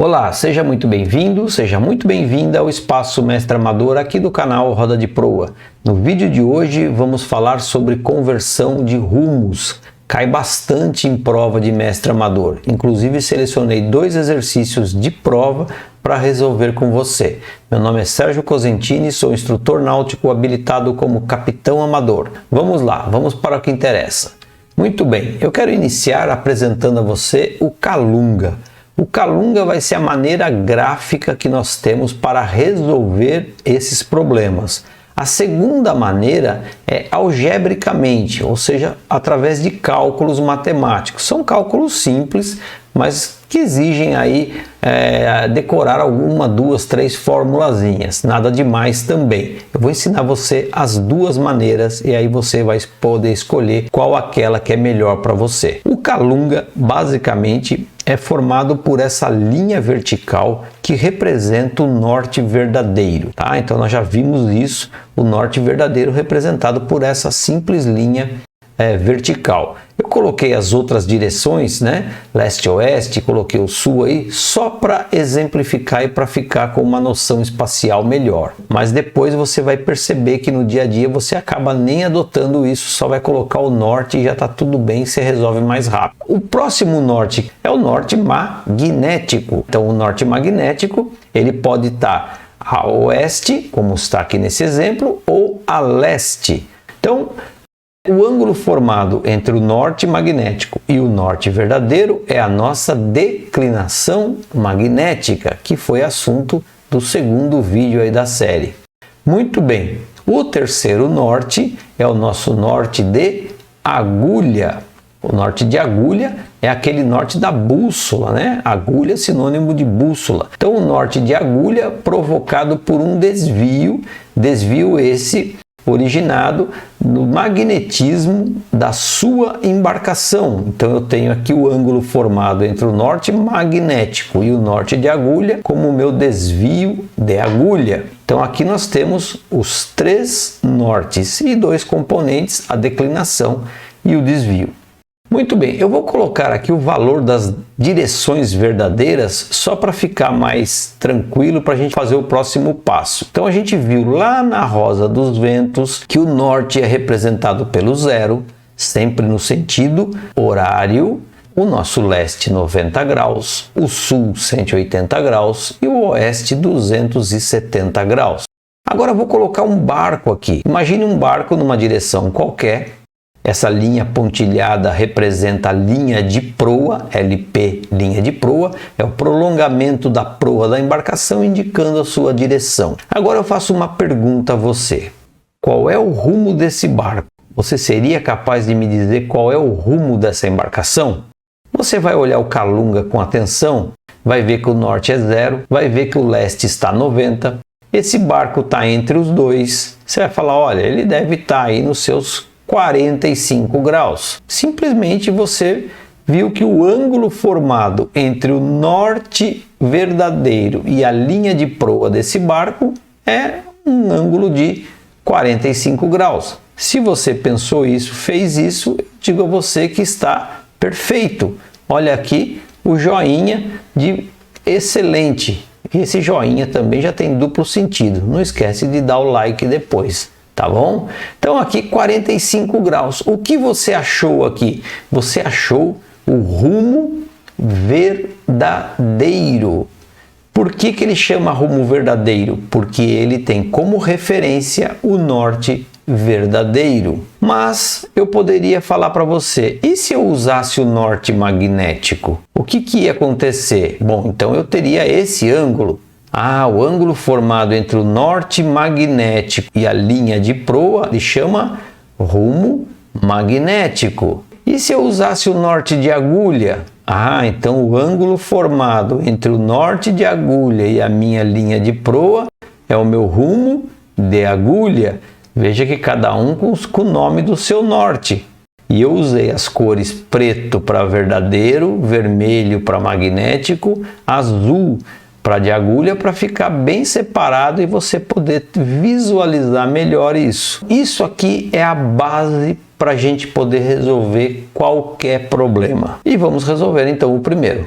Olá, seja muito bem-vindo, seja muito bem-vinda ao Espaço Mestre Amador aqui do canal Roda de Proa. No vídeo de hoje vamos falar sobre conversão de rumos. Cai bastante em prova de Mestre Amador. Inclusive selecionei 2 exercícios de prova para resolver com você. Meu nome é Sérgio Cosentini, sou instrutor náutico habilitado como capitão amador. Vamos lá, vamos para o que interessa. Muito bem, eu quero iniciar apresentando a você o Calunga. O Calunga vai ser a maneira gráfica que nós temos para resolver esses problemas. A segunda maneira é algebricamente, ou seja, através de cálculos matemáticos. São cálculos simples, mas que exigem aí decorar 1, 2, 3 formulazinhas. Nada demais também. Eu vou ensinar você as 2 maneiras e aí você vai poder escolher qual aquela que é melhor para você. O Calunga, basicamente, é formado por essa linha vertical que representa o norte verdadeiro, tá? Então nós já vimos isso, o norte verdadeiro representado por essa simples linha vertical. Eu coloquei as outras direções, né? Leste-oeste, coloquei o sul aí, só para exemplificar e para ficar com uma noção espacial melhor. Mas depois você vai perceber que no dia a dia você acaba nem adotando isso, só vai colocar o norte e já está tudo bem, você resolve mais rápido. O próximo norte é o norte magnético. Então o norte magnético, ele pode estar a oeste, como está aqui nesse exemplo, ou a leste. Então, o ângulo formado entre o norte magnético e o norte verdadeiro é a nossa declinação magnética, que foi assunto do segundo vídeo aí da série. Muito bem, o terceiro norte é o nosso norte de agulha. O norte de agulha é aquele norte da bússola, né? Agulha é sinônimo de bússola. Então, o norte de agulha provocado por um desvio esse originado no magnetismo da sua embarcação. Então eu tenho aqui o ângulo formado entre o norte magnético e o norte de agulha como o meu desvio de agulha. Então aqui nós temos os 3 nortes e 2 componentes, a declinação e o desvio. Muito bem, eu vou colocar aqui o valor das direções verdadeiras só para ficar mais tranquilo para a gente fazer o próximo passo. Então a gente viu lá na Rosa dos Ventos que o norte é representado pelo 0, sempre no sentido horário, o nosso leste 90 graus, o sul 180 graus e o oeste 270 graus. Agora eu vou colocar um barco aqui. Imagine um barco numa direção qualquer. Essa linha pontilhada representa a linha de proa, LP, linha de proa, é o prolongamento da proa da embarcação indicando a sua direção. Agora eu faço uma pergunta a você. Qual é o rumo desse barco? Você seria capaz de me dizer qual é o rumo dessa embarcação? Você vai olhar o Calunga com atenção, vai ver que o norte é 0, vai ver que o leste está 90, esse barco está entre os 2, você vai falar, olha, ele deve estar aí nos seus 45 graus. Simplesmente você viu que o ângulo formado entre o norte verdadeiro e a linha de proa desse barco é um ângulo de 45 graus. Se você pensou isso, fez isso, eu digo a você que está perfeito. Olha aqui o joinha de excelente. E esse joinha também já tem duplo sentido. Não esquece de dar o like depois. Tá bom? Então aqui 45 graus. O que você achou aqui? Você achou o rumo verdadeiro. Por que ele chama rumo verdadeiro? Porque ele tem como referência o norte verdadeiro. Mas eu poderia falar para você, e se eu usasse o norte magnético? O que ia acontecer? Bom, então eu teria esse ângulo. O ângulo formado entre o norte magnético e a linha de proa ele chama rumo magnético. E se eu usasse o norte de agulha? Então o ângulo formado entre o norte de agulha e a minha linha de proa é o meu rumo de agulha. Veja que cada um com o nome do seu norte. E eu usei as cores preto para verdadeiro, vermelho para magnético, azul para de agulha, para ficar bem separado e você poder visualizar melhor isso. Isso aqui é a base para a gente poder resolver qualquer problema. E vamos resolver então o primeiro.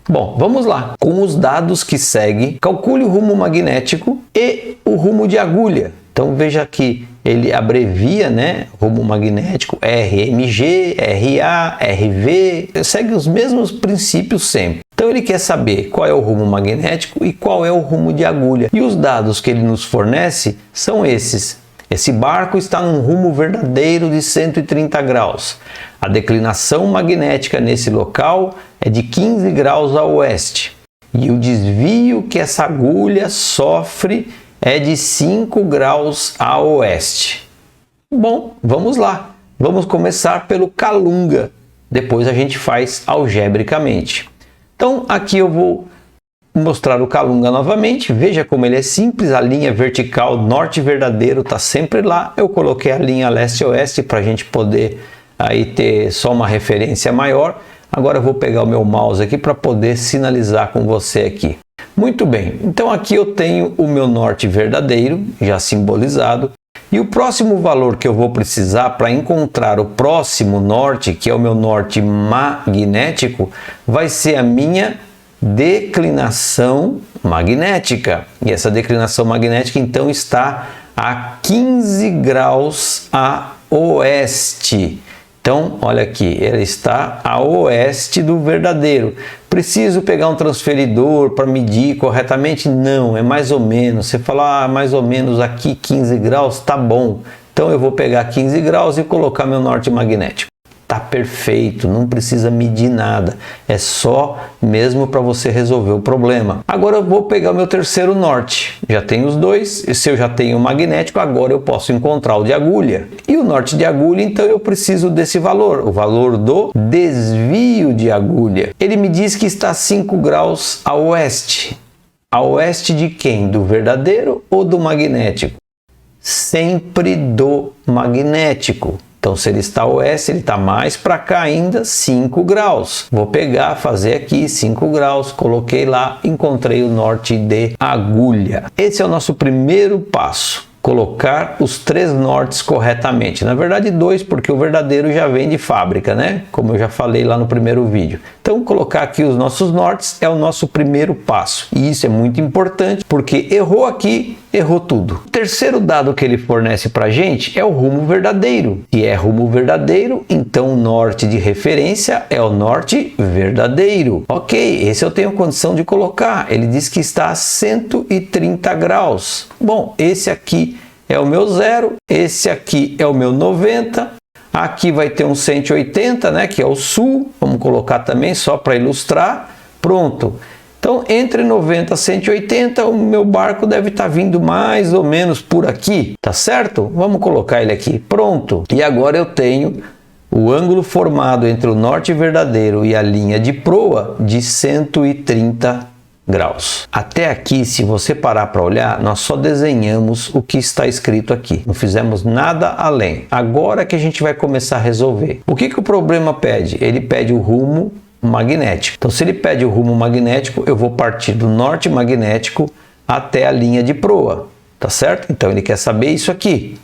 Bom, vamos lá. Com os dados que seguem, calcule o rumo magnético e o rumo de agulha. Então veja que ele abrevia, né, rumo magnético, RMG, RA, RV, segue os mesmos princípios sempre. Então ele quer saber qual é o rumo magnético e qual é o rumo de agulha. E os dados que ele nos fornece são esses. Esse barco está num rumo verdadeiro de 130 graus. A declinação magnética nesse local é de 15 graus a oeste. E o desvio que essa agulha sofre é de 5 graus a oeste. Bom, vamos lá. Vamos começar pelo Calunga. Depois a gente faz algebricamente. Então aqui eu vou mostrar o Calunga novamente. Veja como ele é simples. A linha vertical norte verdadeiro está sempre lá. Eu coloquei a linha leste-oeste para a gente poder aí ter só uma referência maior. Agora eu vou pegar o meu mouse aqui para poder sinalizar com você aqui. Muito bem, então aqui eu tenho o meu norte verdadeiro, já simbolizado. E o próximo valor que eu vou precisar para encontrar o próximo norte, que é o meu norte magnético, vai ser a minha declinação magnética. E essa declinação magnética então está a 15 graus a oeste. Então, olha aqui, ela está a oeste do verdadeiro. Preciso pegar um transferidor para medir corretamente? Não, é mais ou menos. Você fala, mais ou menos aqui 15 graus, tá bom. Então eu vou pegar 15 graus e colocar meu norte magnético. Tá perfeito, não precisa medir nada. É só mesmo para você resolver o problema. Agora eu vou pegar o meu terceiro norte. Já tenho os dois. E se eu já tenho o magnético, agora eu posso encontrar o de agulha. E o norte de agulha, então eu preciso desse valor. O valor do desvio de agulha. Ele me diz que está 5 graus a oeste. A oeste de quem? Do verdadeiro ou do magnético? Sempre do magnético. Então, se ele está a oeste, ele está mais para cá ainda, 5 graus. Vou pegar, fazer aqui 5 graus, coloquei lá, encontrei o norte de agulha. Esse é o nosso primeiro passo. Colocar os 3 nortes corretamente. Na verdade 2, porque o verdadeiro já vem de fábrica, né? Como eu já falei lá no primeiro vídeo. Então colocar aqui os nossos nortes é o nosso primeiro passo. E isso é muito importante, porque errou aqui, errou tudo. O terceiro dado que ele fornece para a gente é o rumo verdadeiro. Se é rumo verdadeiro, então o norte de referência é o norte verdadeiro. Ok, esse eu tenho condição de colocar. Ele diz que está a 130 graus. Bom, esse aqui é o meu 0, esse aqui é o meu 90, aqui vai ter um 180, né, que é o sul, vamos colocar também só para ilustrar, pronto. Então, entre 90 e 180, o meu barco deve estar vindo mais ou menos por aqui, tá certo? Vamos colocar ele aqui, pronto. E agora eu tenho o ângulo formado entre o norte verdadeiro e a linha de proa de 130 graus. Até aqui, se você parar para olhar, nós só desenhamos o que está escrito aqui. Não fizemos nada além. Agora que a gente vai começar a resolver. O que o problema pede? Ele pede o rumo magnético. Então, se ele pede o rumo magnético, eu vou partir do norte magnético até a linha de proa. Tá certo? Então, ele quer saber isso aqui.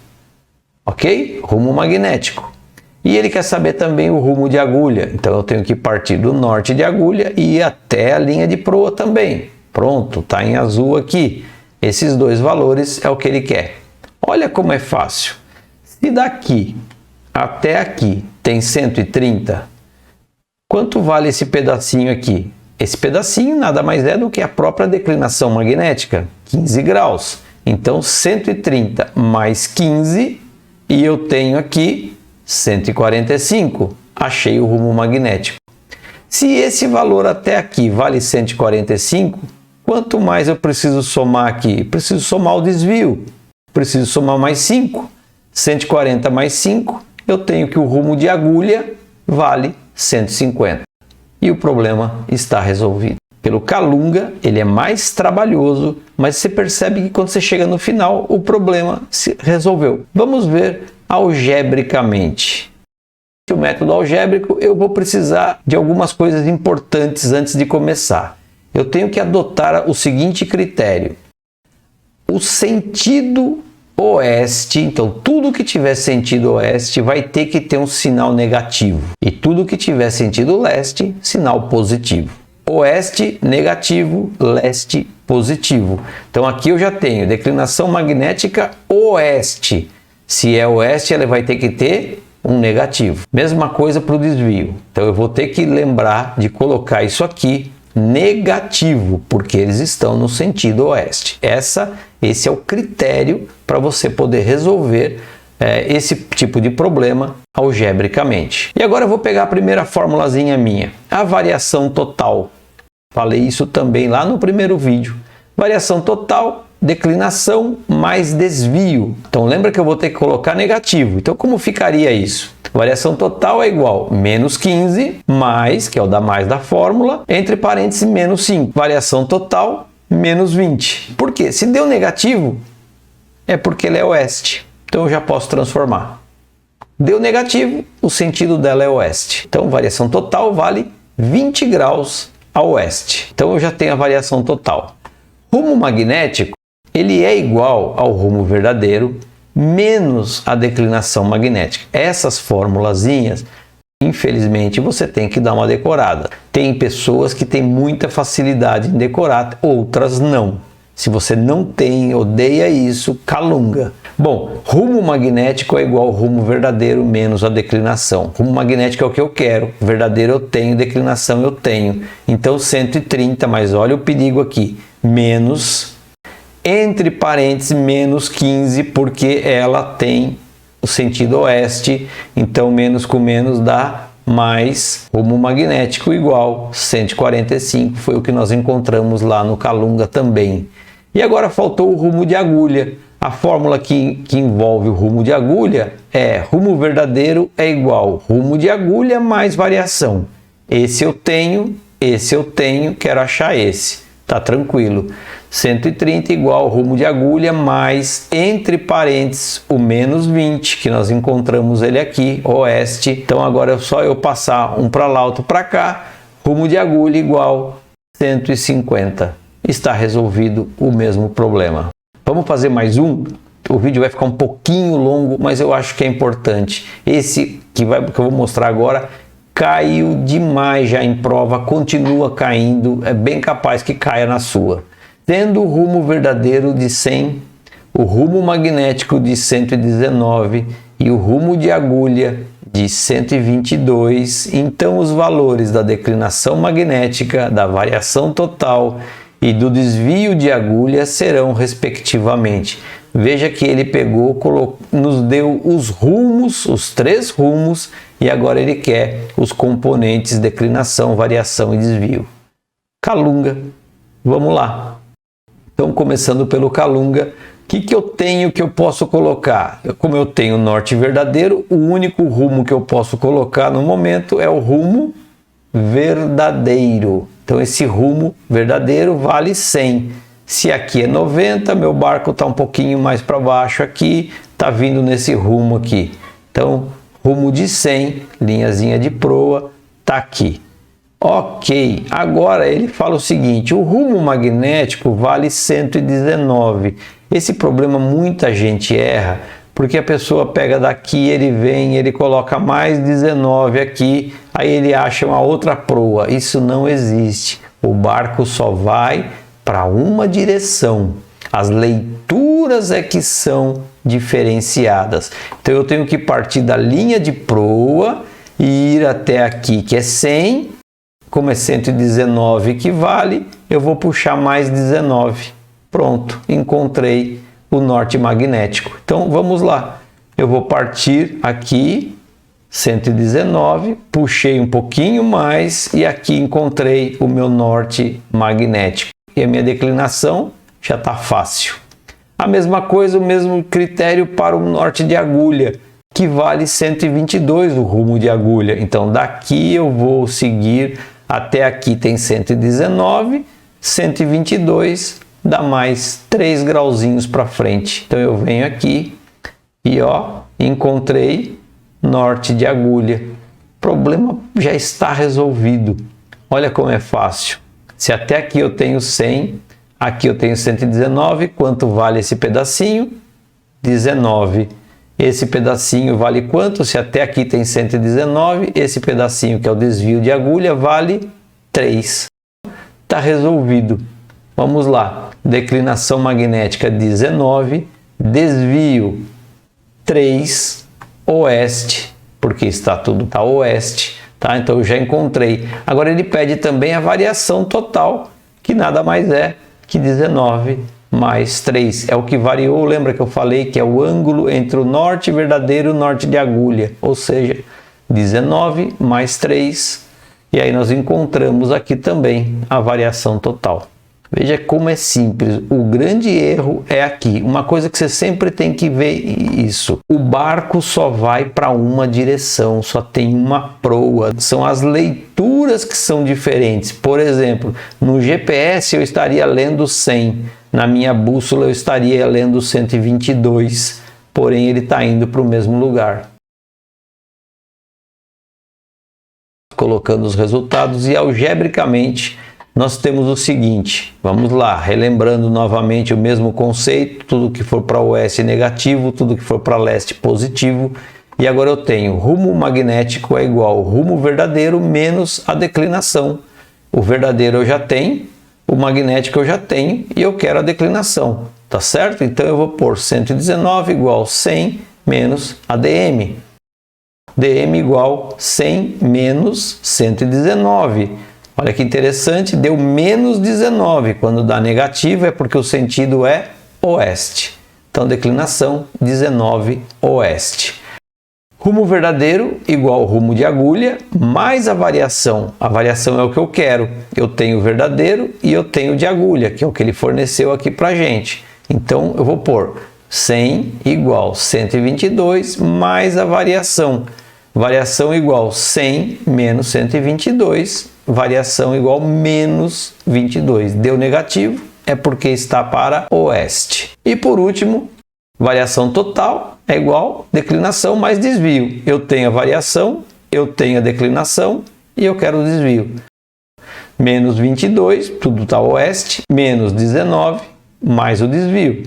Ok? Rumo magnético. E ele quer saber também o rumo de agulha. Então eu tenho que partir do norte de agulha e ir até a linha de proa também. Pronto, está em azul aqui. Esses 2 valores é o que ele quer. Olha como é fácil. Se daqui até aqui tem 130, quanto vale esse pedacinho aqui? Esse pedacinho nada mais é do que a própria declinação magnética, 15 graus. Então 130 mais 15 e eu tenho aqui 145, achei o rumo magnético. Se esse valor até aqui vale 145, quanto mais eu preciso somar aqui? Preciso somar o desvio, preciso somar mais 5. 140 mais 5, eu tenho que o rumo de agulha vale 150. E o problema está resolvido. Pelo Calunga, ele é mais trabalhoso, mas você percebe que quando você chega no final, o problema se resolveu. Vamos ver algebricamente. O método algébrico, eu vou precisar de algumas coisas importantes antes de começar. Eu tenho que adotar o seguinte critério. O sentido oeste, então tudo que tiver sentido oeste vai ter que ter um sinal negativo. E tudo que tiver sentido leste, sinal positivo. oeste negativo, leste positivo. Então aqui eu já tenho declinação magnética oeste. Se é oeste, ela vai ter que ter um negativo. Mesma coisa para o desvio. Então eu vou ter que lembrar de colocar isso aqui negativo, porque eles estão no sentido oeste. Esse é o critério para você poder resolver esse tipo de problema algebricamente. E agora eu vou pegar a primeira formulazinha minha, a variação total. Falei isso também lá no primeiro vídeo. Variação total, declinação mais desvio. Então lembra que eu vou ter que colocar negativo. Então como ficaria isso? Variação total é igual menos 15 mais, que é o da mais da fórmula, entre parênteses menos 5. Variação total menos 20. Por quê? Se deu negativo, é porque ele é oeste. Então eu já posso transformar. Deu negativo, o sentido dela é oeste. Então variação total vale 20 graus a oeste. Então eu já tenho a variação total. Rumo magnético, ele é igual ao rumo verdadeiro menos a declinação magnética. Essas formulazinhas, infelizmente, você tem que dar uma decorada. Tem pessoas que têm muita facilidade em decorar, outras não. Se você não tem, odeia isso, calunga. Bom, rumo magnético é igual ao rumo verdadeiro menos a declinação. Rumo magnético é o que eu quero, verdadeiro eu tenho, declinação eu tenho. Então 130, mas olha o perigo aqui, menos, entre parênteses, menos 15, porque ela tem o sentido oeste, então menos com menos dá mais. Rumo magnético igual 145, foi o que nós encontramos lá no Calunga também. E agora faltou o rumo de agulha. A fórmula que envolve o rumo de agulha é rumo verdadeiro é igual rumo de agulha mais variação. Esse eu tenho, quero achar esse. Tá tranquilo. 130 igual rumo de agulha mais, entre parênteses, o menos 20, que nós encontramos ele aqui, oeste. Então agora é só eu passar um para lá, outro para cá. Rumo de agulha igual 150. Está resolvido o mesmo problema. Vamos fazer mais um? O vídeo vai ficar um pouquinho longo, mas eu acho que é importante. Esse que eu vou mostrar agora caiu demais já em prova, continua caindo, é bem capaz que caia na sua. Tendo o rumo verdadeiro de 100, o rumo magnético de 119 e o rumo de agulha de 122, então os valores da declinação magnética, da variação total e do desvio de agulha serão respectivamente. Veja que ele pegou, nos deu os rumos, os 3 rumos, e agora ele quer os componentes declinação, variação e desvio. Calunga, vamos lá. Então, começando pelo Calunga, o que eu tenho que eu posso colocar? Como eu tenho norte verdadeiro, o único rumo que eu posso colocar no momento é o rumo verdadeiro. Então esse rumo verdadeiro vale 100. Se aqui é 90, meu barco está um pouquinho mais para baixo aqui, está vindo nesse rumo aqui. Então rumo de 100, linhazinha de proa, está aqui. Ok, agora ele fala o seguinte, o rumo magnético vale 119. Esse problema muita gente erra, porque a pessoa pega daqui, ele vem, ele coloca mais 19 aqui, aí ele acha uma outra proa. Isso não existe. O barco só vai para uma direção. As leituras é que são diferenciadas. Então eu tenho que partir da linha de proa e ir até aqui, que é 100. Como é 119 que vale, eu vou puxar mais 19. Pronto, encontrei o norte magnético. Então vamos lá, eu vou partir aqui 119, puxei um pouquinho mais e aqui encontrei o meu norte magnético e a minha declinação já está fácil. A mesma coisa, o mesmo critério para o norte de agulha, que vale 122 o rumo de agulha. Então daqui eu vou seguir até aqui, tem 119, 122 dá mais 3 grauzinhos para frente. Então eu venho aqui e ó, encontrei norte de agulha. O problema já está resolvido. Olha como é fácil. Se até aqui eu tenho 100, aqui eu tenho 119, quanto vale esse pedacinho? 19. Esse pedacinho vale quanto? Se até aqui tem 119, esse pedacinho que é o desvio de agulha vale 3. está resolvido. Vamos lá, declinação magnética 19, desvio 3, oeste, porque está oeste, tá? Então eu já encontrei. Agora ele pede também a variação total, que nada mais é que 19 mais 3. É o que variou, lembra que eu falei que é o ângulo entre o norte verdadeiro e o norte de agulha, ou seja, 19 mais 3, e aí nós encontramos aqui também a variação total. Veja como é simples, o grande erro é aqui, uma coisa que você sempre tem que ver isso, o barco só vai para uma direção, só tem uma proa, são as leituras que são diferentes. Por exemplo, no GPS eu estaria lendo 100, na minha bússola eu estaria lendo 122, porém ele está indo para o mesmo lugar. Colocando os resultados e algebricamente nós temos o seguinte, vamos lá, relembrando novamente o mesmo conceito, tudo que for para oeste negativo, tudo que for para leste positivo, e agora eu tenho rumo magnético é igual ao rumo verdadeiro menos a declinação. O verdadeiro eu já tenho, o magnético eu já tenho e eu quero a declinação, tá certo? Então eu vou pôr 119 igual 100 menos ADM. DM igual 100 menos 119. Olha que interessante, deu menos 19. Quando dá negativo é porque o sentido é oeste. Então, declinação 19 oeste. Rumo verdadeiro igual rumo de agulha, mais a variação. A variação é o que eu quero. Eu tenho o verdadeiro e eu tenho o de agulha, que é o que ele forneceu aqui pra gente. Então, eu vou pôr 100 igual 122 mais a variação. Variação igual 100 menos 122, variação igual menos 22. Deu negativo, é porque está para oeste. E por último, variação total é igual declinação mais desvio. Eu tenho a variação, eu tenho a declinação e eu quero o desvio. Menos 22, tudo está oeste, menos 19, mais o desvio.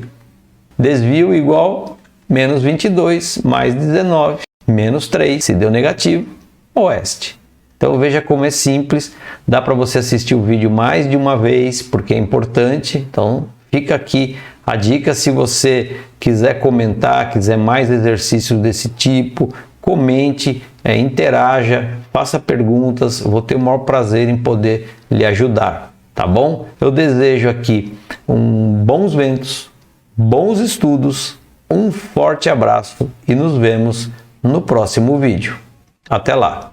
Desvio igual menos 22 mais 19. Menos 3, se deu negativo, oeste. Então veja como é simples, dá para você assistir o vídeo mais de uma vez, porque é importante. Então fica aqui a dica, se você quiser comentar, quiser mais exercícios desse tipo, comente, interaja, faça perguntas, eu vou ter o maior prazer em poder lhe ajudar, tá bom? Eu desejo aqui bons ventos, bons estudos, um forte abraço e nos vemos no próximo vídeo. Até lá!